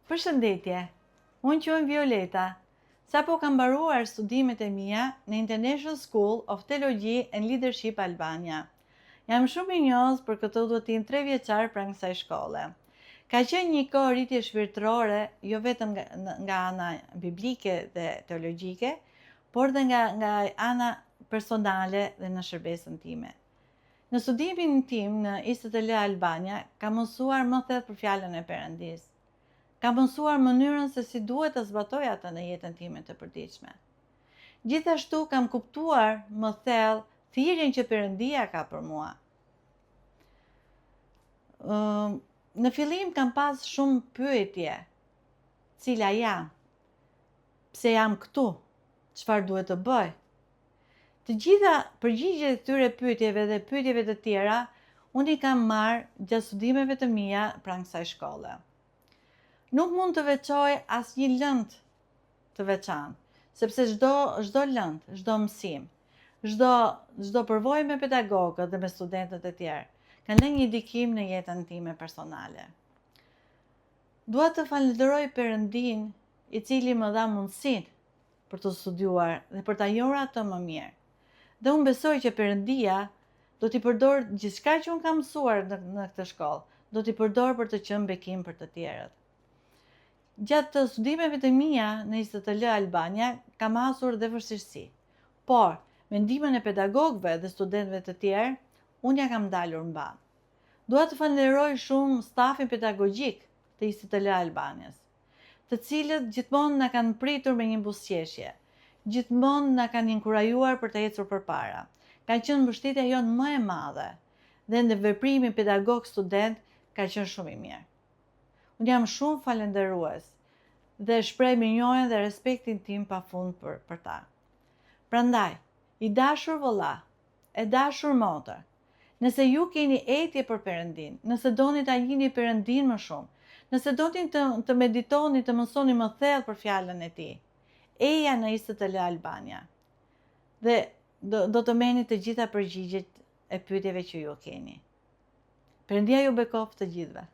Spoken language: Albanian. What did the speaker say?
Përshëndetje, unë quhem Violeta. Sapo kam mbaruar studimet e mia në International School of Theology and Leadership Albania. Jam shumë i njohur për këtë udhëtim 3 vjeçar pranë kësaj shkolle. Ka qenë një kohë rritje shpirtërore, jo vetëm nga ana biblike dhe teologjike, por dhe nga ana personale dhe në shërbesën time. Në studimin tim në ISTL Albania, kam mësuar më thellë për fjalën e Perëndis. Kam mësuar mënyrën se si duhet të zbatoj atë në jetën time të përditshme. Gjithashtu kam kuptuar më thellë thirrjen që Perëndia ka për mua. Në fillim kam pas shumë pyetje. Cila jam? Pse jam këtu? Çfarë duhet të bëj? Të gjitha përgjigjet e këtyre pyetjeve dhe pyetjeve të tjera, unë i kam marrë gjatë studimeve të mia pranë kësaj shkolle. Nuk mund të veçoj asnjë lëndë të veçantë, sepse çdo lëndë, çdo mësim, çdo përvojë me pedagogët dhe me studentët e tjerë, kanë lënë një ndikim në jetën time personale. Dua të falenderoj Perëndin, i cili më dha mundësinë për të studiuar dhe për ta njohur atë më mirë. Dhe unë besoj që Perëndia do t'i përdor gjithçka që unë kam mësuar në këtë shkollë, do t'i përdor për të qenë bekim për të tjerët. Gjatë studimeve të mia në ISTL Albania, kam hasur dhe vështirësi, por me ndihmën e pedagogëve dhe studentëve të tjerë, unë ja kam dalur mban. Dua të falenderoj shumë stafin pedagogjik të ISTL Albanias, të cilët gjithmonë na kanë pritur me një buzëqeshje, gjithmonë na kanë inkurajuar për të ecur përpara. Ka qenë mbështetja jonë më e madhe dhe në veprimin pedagog-student ka qenë shumë i mirë. Unë jam shumë falenderues dhe shpreh mirënjohjen dhe respektin tim pafund për ta. Prandaj, i dashur vëlla, e dashur motër, nëse ju keni etje për Perëndin, nëse doni ta njihni Perëndin më shumë, nëse doni të meditoni, të mësoni më thellë për fjalën e Tij, eja në ISTL Albania. Dhe do të merrni të gjitha përgjigjet e pyetjeve që ju keni. Perëndia ju bekoft të gjithëve.